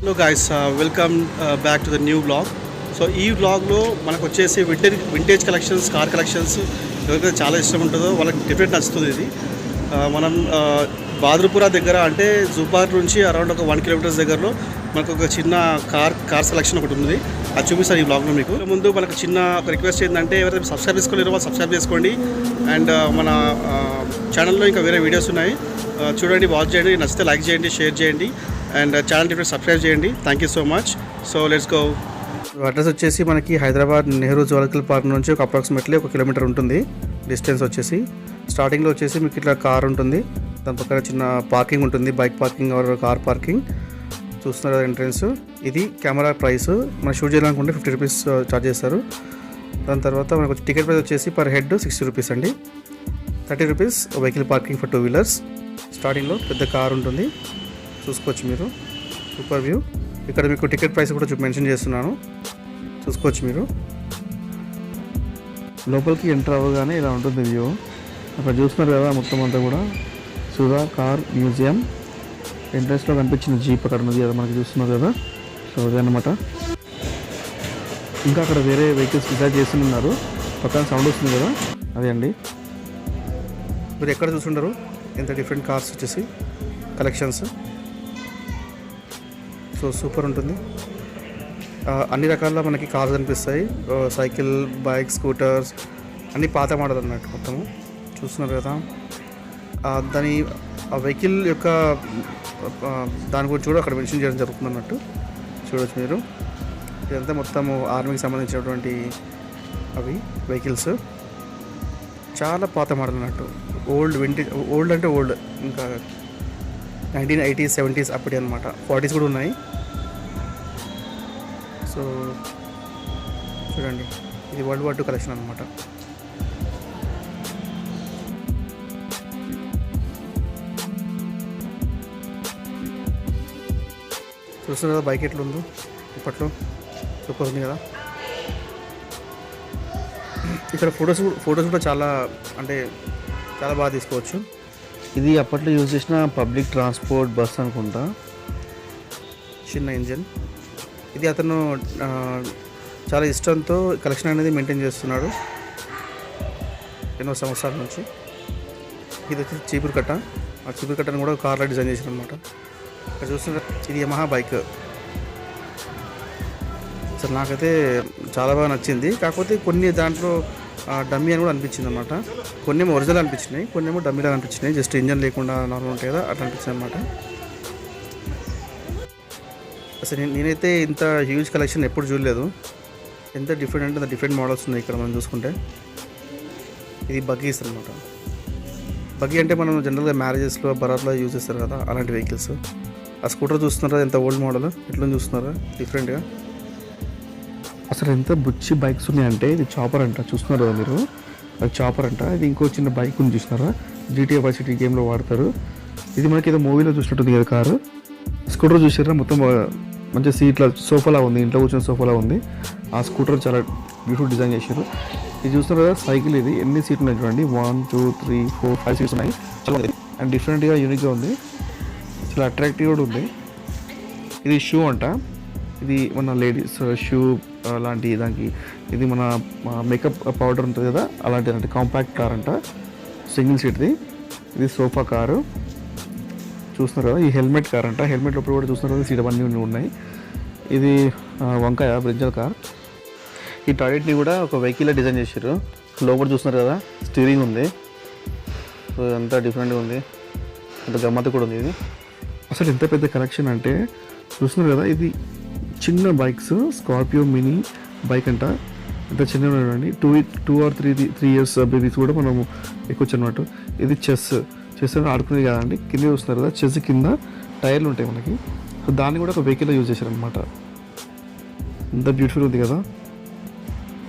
Hello guys, welcome back to the new blog. So ఈ బ్లాగ్లో మనకు వచ్చేసి వింటేజ్ కలెక్షన్స్, కార్ కలెక్షన్స్ ఎవరికైతే చాలా ఇష్టం ఉంటుందో వాళ్ళకి డిఫరెంట్ నచ్చుతుంది. ఇది మనం బాద్రపురా దగ్గర అంటే జూపార్ నుంచి అరౌండ్ ఒక 1 కిలోమీటర్స్ దగ్గరలో మనకు ఒక చిన్న కార్ సెలక్షన్ ఒకటి ఉంది. అది చూపిస్తాను ఈ బ్లాగ్లో మీకు. ముందు మనకు చిన్న ఒక రిక్వెస్ట్ ఏంటంటే ఎవరైతే సబ్స్క్రైబ్ చేసుకోలేరో వాళ్ళు సబ్స్క్రైబ్ చేసుకోండి. అండ్ మన ఛానల్లో ఇంకా వేరే వీడియోస్ ఉన్నాయి, చూడండి, వాచ్ చేయండి. నచ్చితే లైక్ చేయండి, షేర్ చేయండి అండ్ ఛానల్ టిఫరెంట్ సబ్స్క్రైబ్ చేయండి. Thank you so much. So let's go. Address వచ్చేసి మనకి హైదరాబాద్ నెహ్రూ జువాలజికల్ పార్క్ నుంచి ఒక అప్రాక్సిమేట్లీ 1 కిలోమీటర్ ఉంటుంది డిస్టెన్స్ వచ్చేసి. స్టార్టింగ్లో వచ్చేసి మీకు ఇట్లా కార్ ఉంటుంది, దాని పక్కన చిన్న పార్కింగ్ ఉంటుంది, bike parking or car parking. చూస్తున్నారు ఎంట్రన్స్. ఇది కెమెరా ప్రైస్. మనం షూట్ చేయాలనుకుంటే 50 రూపీస్ ఛార్జ్ చేస్తారు. దాని తర్వాత మనకు టికెట్ ప్రైస్ వచ్చేసి పర్ హెడ్ 60 రూపీస్ అండి. 30 rupees vehicle parking for 2 wheelers. స్టార్టింగ్లో పెద్ద కార్ ఉంటుంది, చూసుకోవచ్చు మీరు. Super view. ఇక్కడ మీకు టికెట్ ప్రైస్ కూడా మెన్షన్ చేస్తున్నాను, చూసుకోవచ్చు మీరు. లోపలికి ఎంటర్ అవ్వగానే ఇలా ఉంటుంది వ్యూ. అక్కడ చూస్తున్నారు కదా, మొత్తం అంతా కూడా సుధా కార్ మ్యూజియం. ఎంట్రన్స్లో కనిపించిన జీప్ అక్కడ ఉన్నది కదా మనకి, చూస్తున్నారు కదా. సో అదనమాట. ఇంకా అక్కడ వేరే వెహికల్స్ డిజైన్ చేస్తున్నారు, పక్కన సౌండ్ వస్తుంది కదా, అదే అండి. మీరు ఎక్కడ చూస్తుంటారు ఎంత డిఫరెంట్ కార్స్ వచ్చేసి కలెక్షన్స్. సో సూపర్ ఉంటుంది. అన్ని రకాల మనకి కార్స్ కనిపిస్తాయి, సైకిల్, బైక్, స్కూటర్స్, అన్ని పాత మోడల్ అన్నట్టు మొత్తము. చూస్తున్నారు కదా. దాని ఆ వెహికల్ యొక్క దాని గురించి కూడా అక్కడ మెన్షన్ చేయడం జరుగుతుంది అన్నట్టు, చూడవచ్చు మీరు. ఇదంతా మొత్తము ఆర్మీకి సంబంధించినటువంటి అవి వెహికల్స్. చాలా పాత మోడల్ అన్నట్టు, ఓల్డ్ వింటేజ్. ఓల్డ్ అంటే ఓల్డ్, ఇంకా 1980s 70s అప్పటి అనమాట. 40s కూడా ఉన్నాయి. సో చూడండి, ఇది వరల్డ్ వార్ 2 కలెక్షన్ అనమాట. చూస్తున్నారు కదా బైక్ ఎట్లా ఉందో ఇప్పట్లో, సూపర్ ఉంది కదా. ఇక్కడ ఫొటోస్ కూడా చాలా అంటే చాలా బాగా తీసుకోవచ్చు. ఇది అప్పట్లో యూజ్ చేసిన పబ్లిక్ ట్రాన్స్పోర్ట్ బస్ అనుకుంటా, చిన్న ఇంజన్. ఇది అతను చాలా ఇష్టంతో కలెక్షన్ అనేది మెయింటైన్ చేస్తున్నాడు ఎన్నో సంవత్సరాల నుంచి. ఇది వచ్చి చీపురు కట్ట. ఆ చీపురు కట్టను కూడా కార్లో డిజైన్ చేసిన అనమాట. ఇక్కడ చూస్తున్న ఇది యమహా బైక్. అసలు నాకైతే చాలా బాగా నచ్చింది. కాకపోతే కొన్ని దాంట్లో డమ్మీ అని కూడా అనిపించింది అనమాట. కొన్ని ఏమో ఒరిజినల్ అనిపించినాయి, కొన్ని ఏమో డమ్మీలా అనిపించినాయి. జస్ట్ ఇంజన్ లేకుండా నార్మల్ ఉంటాయి కదా, అట్లా అనిపించింది అనమాట. అసలు నేనైతే ఇంత హ్యూజ్ కలెక్షన్ ఎప్పుడు చూడలేదు. ఎంత డిఫరెంట్ అంటే అంత డిఫరెంట్ మోడల్స్ ఉన్నాయి ఇక్కడ మనం చూసుకుంటే. ఇది బగ్గీస్ అనమాట. బగ్గీ అంటే మనం జనరల్గా మ్యారేజెస్లో, బరాత్లో యూజ్ చేస్తారు కదా, అలాంటి వెహికల్స్. ఆ స్కూటర్ చూస్తున్నారా, ఎంత ఓల్డ్ మోడల్, ఎట్లా చూస్తున్నారా డిఫరెంట్గా. అసలు ఎంత బుచ్చి బైక్స్ ఉన్నాయంటే, ఇది చాపర్ అంట, చూస్తున్నారు కదా మీరు, అది చాపర్ అంట. ఇది ఇంకో చిన్న బైక్ ఉంది, చూస్తున్నారా, GTA Vice City గేమ్లో వాడతారు. ఇది మనకి ఏదో మూవీలో చూసినట్టుంది కదా కారు. స్కూటర్ చూసారా, మొత్తం మంచి సీట్ల సోఫాలా ఉంది, ఇంట్లో కూర్చొని సోఫాలా ఉంది. ఆ స్కూటర్ చాలా బ్యూటిఫుల్ డిజైన్ చేశారు. ఇది చూస్తున్నారు కదా సైకిల్. ఇది ఎన్ని సీట్లు ఉన్నాయి చూడండి, 1 2 3 4 5 సీట్స్ ఉన్నాయి. చాలా అండ్ డిఫరెంట్గా యూనిక్గా ఉంది, చాలా అట్రాక్టివ్ కూడా ఉంది. ఇది షూ అంట. ఇది మన లేడీస్ షూ లాంటి దానికి. ఇది మన మేకప్ పౌడర్ ఉంటుంది కదా, అలాంటిది అంటే కాంపాక్ట్ కార్ అంట, సింగిల్ సీట్ది. ఇది సోఫా కారు, చూస్తున్నారు కదా. ఈ హెల్మెట్ కార్ అంట. హెల్మెట్ లోపల కూడా చూస్తున్నారు కదా, సీట్ అవన్నీ ఉన్నాయి. ఇది వంకాయ బ్రింజల్ కార్. ఈ టాయిలెట్ని కూడా ఒక వెహికల్ డిజైన్ చేశారు. లోపల చూస్తున్నారు కదా, స్టీరింగ్ ఉంది. సో అంతా డిఫరెంట్గా ఉంది, అంత గమ్మత్తు కూడా ఉంది. ఇది అసలు ఎంత పెద్ద కలెక్షన్ అంటే చూస్తున్నారు కదా. ఇది చిన్న బైక్స్, స్కార్పియో మినీ బైక్ అంట. ఎంత చిన్నగా ఉండండి, 2 or 3 years బేబీస్ కూడా మనము ఎక్కొచ్చు అనమాట. ఇది చెస్ ఆడుకునేది కదండి. కింద చూస్తున్నారు కదా, చెస్ కింద టైర్లు ఉంటాయి మనకి. సో దాన్ని కూడా ఒక వెహికల్లో యూజ్ చేశారనమాట. ఎంత బ్యూటిఫుల్ ఉంది కదా.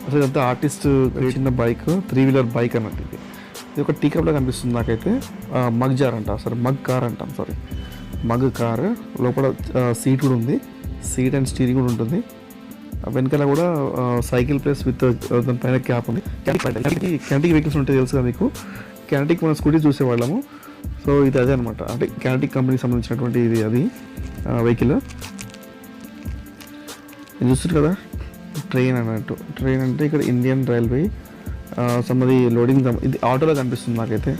అసలు అంత ఆర్టిస్ట్ చిన్న బైక్, 3 వీలర్ బైక్ అన్నట్టు. ఇది ఒక టీ కప్లా కనిపిస్తుంది నాకైతే. మగ్ జార్ అంట, సారీ మగ్ కార్ అంటాం, సారీ మగ్ కార్. లోపల సీట్ కూడా ఉంది, సీట్ అండ్ స్టీరింగ్ కూడా ఉంటుంది. వెనకాల కూడా సైకిల్ ప్లస్ విత్ దాని పైన క్యాప్ ఉంది. కెనటిక్ వెహికల్స్ ఉంటాయి తెలుసు కదా మీకు. కెనటిక్ మన స్కూటీ చూసేవాళ్ళము. సో ఇది అదే అనమాట, అంటే కెనటిక్ కంపెనీకి సంబంధించినటువంటి ఇది అది వెహికల్. ఇది చూస్తారు కదా ట్రైన్ అన్నట్టు. ట్రైన్ అంటే ఇక్కడ ఇండియన్ రైల్వే సమ్మది లోడింగ్. ఇది ఆటోలో కనిపిస్తుంది నాకైతే,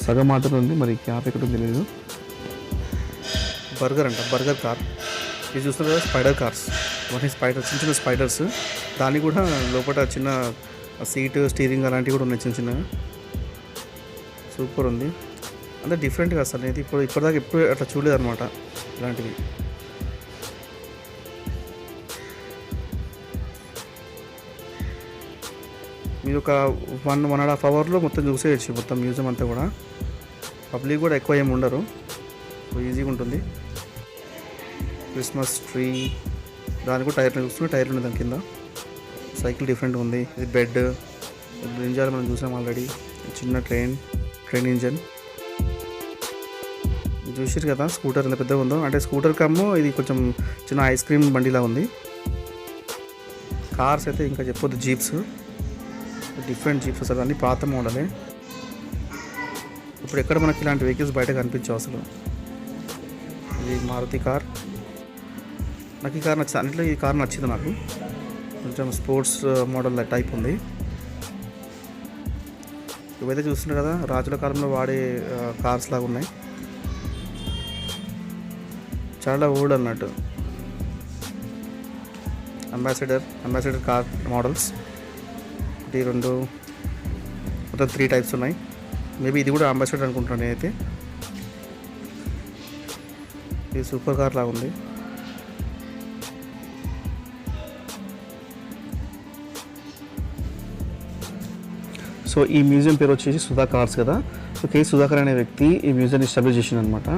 సగం మాత్రం ఉంది, మరి క్యాప్ ఎక్కడ తెలియదు. బర్గర్ అంట, బర్గర్ కార్. ఇది చూస్తున్నారు కదా స్పైడర్ కార్స్, అవన్నీ స్పైడర్, చిన్న చిన్న స్పైడర్స్. దానికి కూడా లోపల చిన్న సీట్, స్టీరింగ్ అలాంటివి కూడా ఉన్నాయి చిన్న చిన్నగా. సూపర్ ఉంది, అంటే డిఫరెంట్గా అసలు ఇది ఇప్పటిదాకా ఎప్పుడు అట్లా చూడలేదు అనమాట ఇలాంటివి. మీరు ఒక 1.5 అవర్లో మొత్తం చూసేయచ్చు మొత్తం మ్యూజియం అంతా కూడా. పబ్లిక్ కూడా ఎక్కువ ఏమి ఉండరు, ఈజీగా ఉంటుంది. క్రిస్మస్ ట్రీ, దాని కూడా టైర్లు చూస్తుంటే టైర్లు ఉన్నాయి దాని కింద. సైకిల్ డిఫరెంట్గా ఉంది. ఇది బెడ్, ఇంజన్ మనం చూసాం ఆల్రెడీ. చిన్న ట్రైన్ ఇంజన్ చూసారు కదా. స్కూటర్ ఎంత పెద్దగా ఉందో, అంటే స్కూటర్ కమ్ము ఇది కొంచెం చిన్న ఐస్ క్రీమ్ బండిలా ఉంది. కార్స్ అయితే ఇంకా చెప్పొద్దు, జీప్స్, డిఫరెంట్ జీప్స్ అసలు అన్నీ పాత మోడలే. ఇప్పుడు ఎక్కడ మనకి ఇలాంటి వెహికల్స్ బయట కనిపించావు అసలు. ఇది మారుతి కార్. నాకు ఈ కార్ నచ్చింది, అన్నింటిలో ఈ కార్ నచ్చింది నాకు. కొంచెం స్పోర్ట్స్ మోడల్ టైప్ ఉంది. ఇవైతే చూస్తున్నారు కదా రాజుల కాలంలో వాడే కార్స్ లాగా ఉన్నాయి, చాలా ఓల్డ్ అన్నట్టు. అంబాసిడర్ కార్ మోడల్స్ 1, 2 మొత్తం 3 టైప్స్ ఉన్నాయి. మేబీ ఇది కూడా అంబాసిడర్ అనుకుంటున్నాను నేనైతే. ఇది సూపర్ కార్ లాగా ఉంది. సో ఈ మ్యూజియం పేరు వచ్చేసి సుధా కార్స్ కదా. సో కే సుధాకర్ అనే వ్యక్తి ఈ మ్యూజియాన్ని ఎస్టాబ్లిష్ చేసింది అనమాట.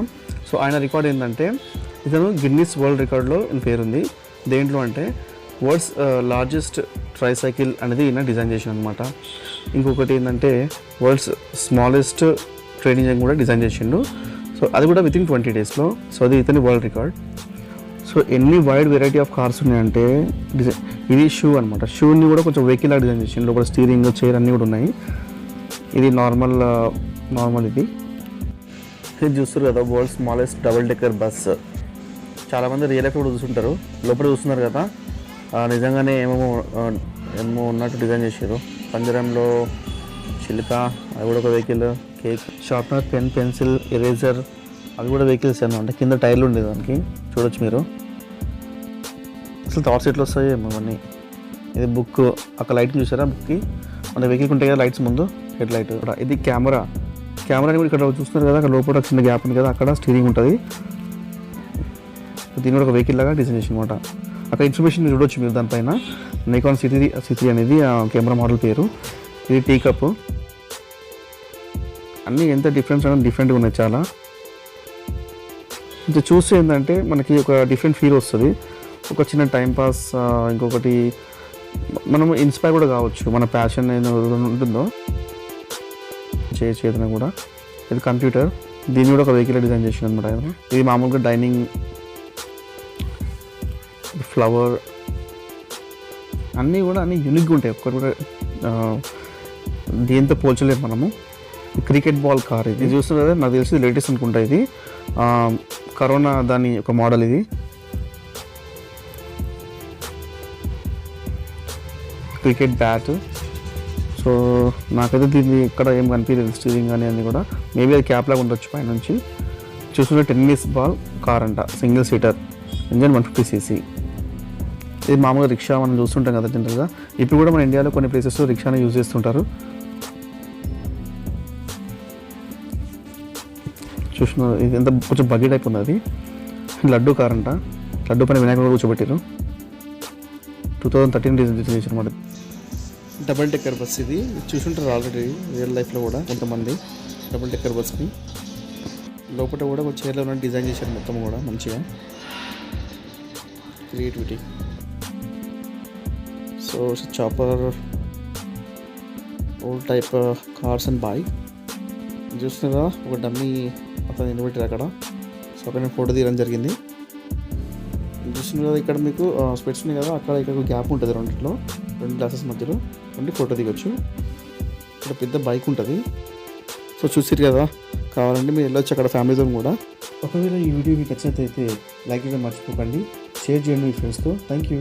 సో ఆయన రికార్డ్ ఏంటంటే, ఇతను గిన్నిస్ వరల్డ్ రికార్డ్లో ఈయన పేరుంది. దేంట్లో అంటే వరల్డ్స్ లార్జెస్ట్ ట్రైసైకిల్ అనేది ఈయన డిజైన్ చేసింది అనమాట. ఇంకొకటి ఏంటంటే వరల్డ్స్ స్మాలెస్ట్ ట్రైన్ ఇంజన్ కూడా డిజైన్ చేసిండు. సో అది కూడా వితిన్ 20 డేస్లో. సో అది ఇతని వరల్డ్ రికార్డ్. సో ఎన్ని వైడ్ వెరైటీ ఆఫ్ కార్స్ ఉన్నాయంటే ఇది షూ అనమాట. షూని కూడా కొంచెం వెహికల్ లాగా డిజైన్ చేసిండు. లోపల స్టీరింగ్, చైర్ అన్నీ కూడా ఉన్నాయి. ఇది నార్మల్ ఇది చూస్తారు కదా world smallest double decker bus. చాలామంది రియల్ లైఫ్ కూడా చూస్తుంటారు, లోపల చూస్తున్నారు కదా. నిజంగానే ఏమో ఉన్నట్టు డిజైన్ చేశారు. పంజరంలో చిలుక, అది కూడా ఒక vehicle. Cake, sharpener, pen, pencil, eraser, అవి కూడా వెహికల్స్ అనమాట. కింద టైర్లు ఉండేది దానికి, చూడొచ్చు మీరు. అసలు థాట్స్ ఎట్లా వస్తాయి అవన్నీ. ఇది బుక్, అక్కడ లైట్ చూసారా బుక్కి, మన వెహికల్కి ఉంటాయి కదా లైట్స్ ముందు, హెడ్ లైట్. ఇది కెమెరాని కూడా ఇక్కడ చూస్తున్నారు కదా, అక్కడ లోపల చిన్న గ్యాప్ ఉంది కదా, అక్కడ స్టీరింగ్ ఉంటుంది. దీని కూడా ఒక వెహికల్ లాగా డిజైన్ చేసి అనమాట. అక్కడ ఇన్ఫర్మేషన్ చూడొచ్చు మీరు దానిపైన. నికాన్ C3 అనేది కెమెరా మోడల్ పేరు. ఇది టీ కప్. అన్నీ ఎంత డిఫరెంట్గా ఉన్నాయి చాలా. ఇది చూస్తే ఏంటంటే మనకి ఒక డిఫరెంట్ ఫీల్ వస్తుంది, ఒక చిన్న టైంపాస్. ఇంకొకటి మనం ఇన్స్పైర్ కూడా కావచ్చు, మన ప్యాషన్ ఏదో ఉంటుందో చేతన కూడా. ఇది కంప్యూటర్, దీన్ని కూడా ఒక వెహికల్ డిజైన్ చేసిన అనమాట. ఇది మామూలుగా డైనింగ్, ఫ్లవర్, అన్నీ యూనిక్గా ఉంటాయి. ఒక్కటి కూడా దేంతో పోల్చలేదు మనము. క్రికెట్ బాల్ కార్ ఇది చూస్తున్నారు కదా, నాకు తెలిసి లేటెస్ట్ అనుకుంటా. ఇది కరోనా దాని ఒక మోడల్. ఇది క్రికెట్ బ్యాట్. సో నాకైతే దీన్ని ఇక్కడ ఏం కనిపించలేదు, స్టీరింగ్ కానీ అన్నీ కూడా. మేబీ అది క్యాప్ లాగా ఉండొచ్చు పై నుంచి. చూస్తుంటే టెన్నిస్ బాల్ కార్ అంట, సింగిల్ సీటర్, ఇంజన్ 150cc. ఇది మామూలుగా రిక్షా మనం చూస్తుంటాం కదా జనరల్గా. ఇప్పుడు కూడా మన ఇండియాలో కొన్ని ప్లేసెస్లో రిక్షాని యూజ్ చేస్తుంటారు. చూస్తున్నారు, ఇది ఎంత కొంచెం బగ్గీ టైప్ ఉంది. అది లడ్డు కార్ అంట. లడ్డు పైన వినాయకుడు కూర్చోబెట్టారు. 2013 డిజైన్ చేసిన అనమాట. డబుల్ డెక్కర్ బస్ ఇది చూసుంటారు ఆల్రెడీ రియల్ లైఫ్లో కూడా కొంతమంది. డబుల్ డెక్కర్ బస్ని లోపల కూడా ఒక చైర్లో ఉన్న డిజైన్ చేశారు మొత్తం కూడా మంచిగా. Creativity. So chopper, old type cars and bike. చూస్తున్నారా ఒక డమ్మీ అతను నిలబెట్టారు అక్కడ. సో అక్కడ నేను ఫోటో తీయడం జరిగింది. చూస్తున్నారు కదా ఇక్కడ మీకు స్పెట్స్ ఉన్నాయి కదా, అక్కడ ఇక్కడ గ్యాప్ ఉంటుంది రెండింటిలో, 2 గ్లాసెస్ మధ్యలో ఉండి ఫోటో దిగొచ్చు. ఇక్కడ పెద్ద బైక్ ఉంటుంది. సో చూసారు కదా, కావాలంటే మీరు వెళ్ళొచ్చు అక్కడ ఫ్యామిలీతో కూడా. ఒకవేళ ఈ వీడియో మీకు నచ్చినట్లయితే లైక్ చేయడం మర్చిపోకండి, షేర్ చేయండి మీ ఫ్రెండ్స్తో. Thank you.